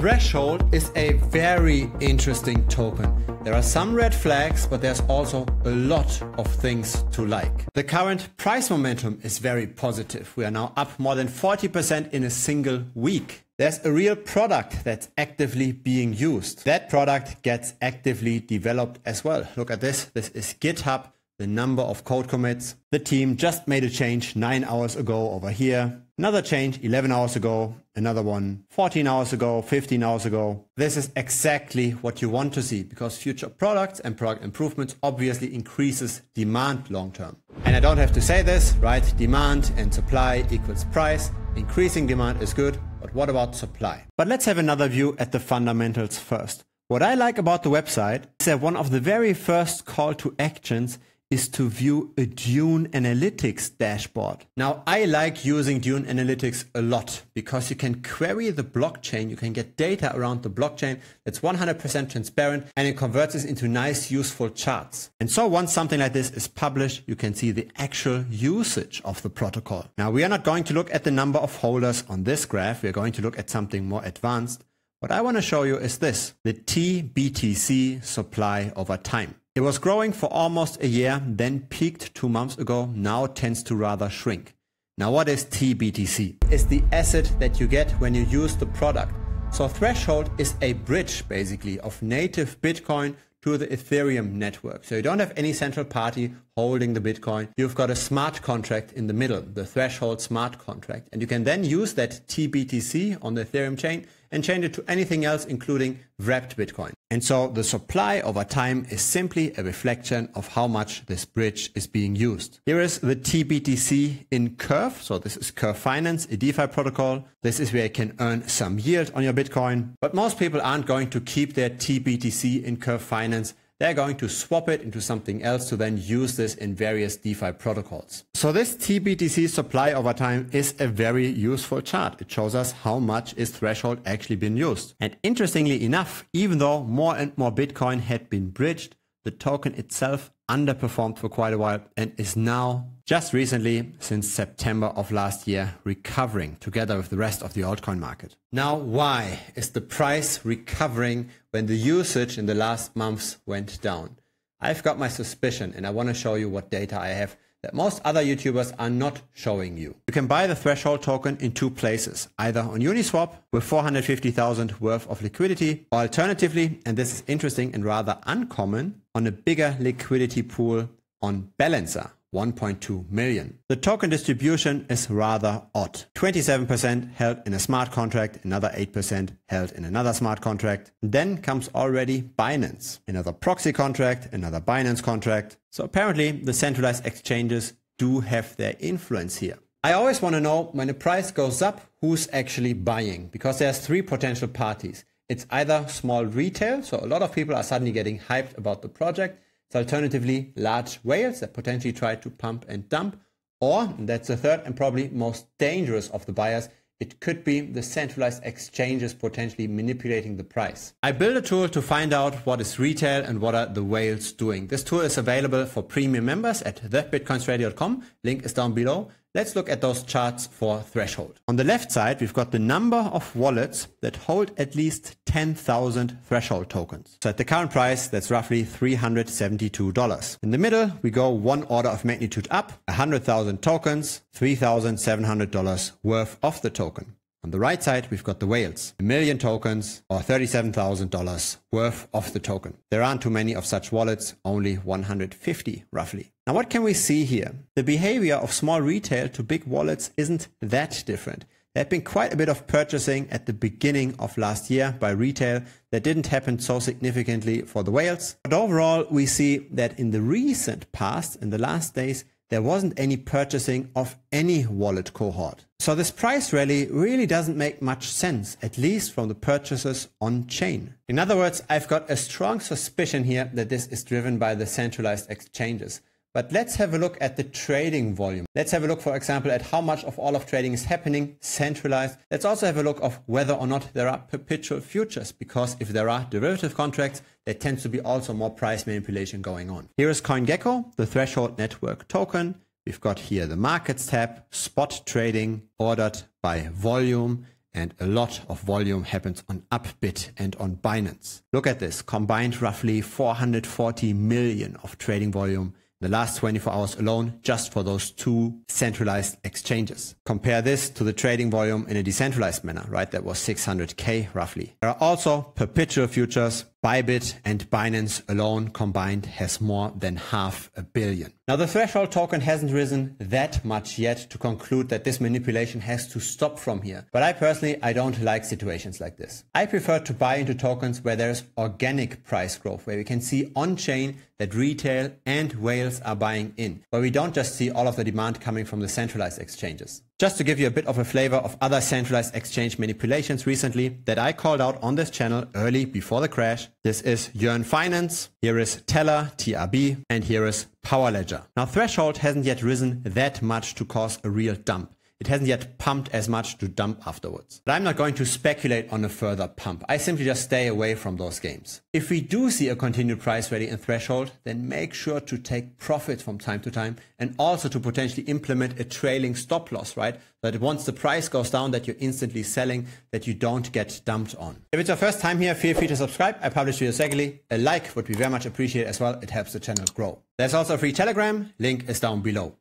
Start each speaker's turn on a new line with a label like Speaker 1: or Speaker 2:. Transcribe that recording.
Speaker 1: Threshold is a very interesting token. There are some red flags, but there's also a lot of things to like. The current price momentum is very positive. We are now up more than 40% in a single week. There's a real product that's actively being used. That product gets actively developed as well. Look at this. This is GitHub, the number of code commits. The team just made a change 9 hours ago over here. Another change 11 hours ago. Another one 14 hours ago, 15 hours ago. This is exactly what you want to see because future products and product improvements obviously increases demand long term. And I don't have to say this, right? Demand and supply equals price. Increasing demand is good, but what about supply? But let's have another view at the fundamentals first. What I like about the website is that one of the very first call to actions is to view a Dune Analytics dashboard. Now, I like using Dune Analytics a lot because you can query the blockchain, you can get data around the blockchain that's 100% transparent, and it converts this into nice, useful charts. And so once something like this is published, you can see the actual usage of the protocol. Now, we are not going to look at the number of holders on this graph. We're going to look at something more advanced. What I want to show you is this, the tbtc supply over time. It was growing for almost a year, then peaked 2 months ago, now tends to rather shrink. Now what is tbtc? It's the asset that you get when you use the product. So Threshold is a bridge basically of native Bitcoin to the Ethereum network. So you don't have any central party holding the Bitcoin. You've got a smart contract in the middle, the Threshold smart contract. And you can then use that tbtc on the Ethereum chain and change it to anything else, including wrapped Bitcoin. And so the supply over time is simply a reflection of how much this bridge is being used. Here is the tbtc in Curve. So this is Curve Finance, a DeFi protocol. This is where you can earn some yield on your Bitcoin. But most people aren't going to keep their tbtc in Curve Finance. They're going to swap it into something else to then use this in various DeFi protocols. So this tbtc supply over time is a very useful chart. It shows us how much is Threshold actually been used. And interestingly enough, even though more and more Bitcoin had been bridged, the token itself underperformed for quite a while and is now, just recently, since September of last year, recovering together with the rest of the altcoin market. Now, why is the price recovering when the usage in the last months went down? I've got my suspicion and I want to show you what data I have that most other YouTubers are not showing you. You can buy the Threshold token in 2 places, either on Uniswap with 450,000 worth of liquidity, or alternatively, and this is interesting and rather uncommon, on a bigger liquidity pool on Balancer, 1.2 million. The token distribution is rather odd. 27% held in a smart contract, another 8% held in another smart contract. Then comes already Binance, another proxy contract, another Binance contract. So apparently the centralized exchanges do have their influence here. I always want to know when the price goes up, who's actually buying, because there's 3 potential parties. It's either small retail, so a lot of people are suddenly getting hyped about the project. It's alternatively large whales that potentially try to pump and dump, or, and that's the third and probably most dangerous of the buyers, it could be the centralized exchanges potentially manipulating the price. I built a tool to find out what is retail and what are the whales doing. This tool is available for premium members at thebitcoinstrader.com. Link is down below. Let's look at those charts for Threshold. On the left side, we've got the number of wallets that hold at least 10,000 Threshold tokens. So at the current price, that's roughly $372. In the middle, we go 1 order of magnitude up, 100,000 tokens, $3,700 worth of the token. On the right side, we've got the whales, 1 million tokens or $37,000 worth of the token. There aren't too many of such wallets, only 150 roughly. Now what can we see here? The behavior of small retail to big wallets isn't that different. There had been quite a bit of purchasing at the beginning of last year by retail that didn't happen so significantly for the whales. But overall, we see that in the recent past, in the last days, there wasn't any purchasing of any wallet cohort. So this price rally really doesn't make much sense, at least from the purchases on chain. In other words, I've got a strong suspicion here that this is driven by the centralized exchanges. But let's have a look at the trading volume. Let's have a look, for example, at how much of all of trading is happening centralized. Let's also have a look of whether or not there are perpetual futures, because if there are derivative contracts, there tends to be also more price manipulation going on. Here is CoinGecko, the Threshold network token. We've got here the markets tab, spot trading, ordered by volume, and a lot of volume happens on Upbit and on Binance. Look at this, combined roughly 440 million of trading volume in the last 24 hours alone, just for those two centralized exchanges. Compare this to the trading volume in a decentralized manner, right? That was 600K roughly. There are also perpetual futures. Bybit and Binance alone combined has more than 500 million. Now the Threshold token hasn't risen that much yet to conclude that this manipulation has to stop from here. But I don't like situations like this. I prefer to buy into tokens where there's organic price growth, where we can see on-chain that retail and whales are buying in, where we don't just see all of the demand coming from the centralized exchanges. Just to give you a bit of a flavor of other centralized exchange manipulations recently that I called out on this channel early before the crash. This is Yearn Finance, here is Teller, TRB, and here is Power Ledger. Now Threshold hasn't yet risen that much to cause a real dump. It hasn't yet pumped as much to dump afterwards. But I'm not going to speculate on a further pump. I simply just stay away from those games. If we do see a continued price rally in Threshold, then make sure to take profit from time to time and also to potentially implement a trailing stop loss, right? So that once the price goes down that you're instantly selling, that you don't get dumped on. If it's your first time here, feel free to subscribe. I publish videos regularly. A like would be very much appreciated as well. It helps the channel grow. There's also a free Telegram. Link is down below.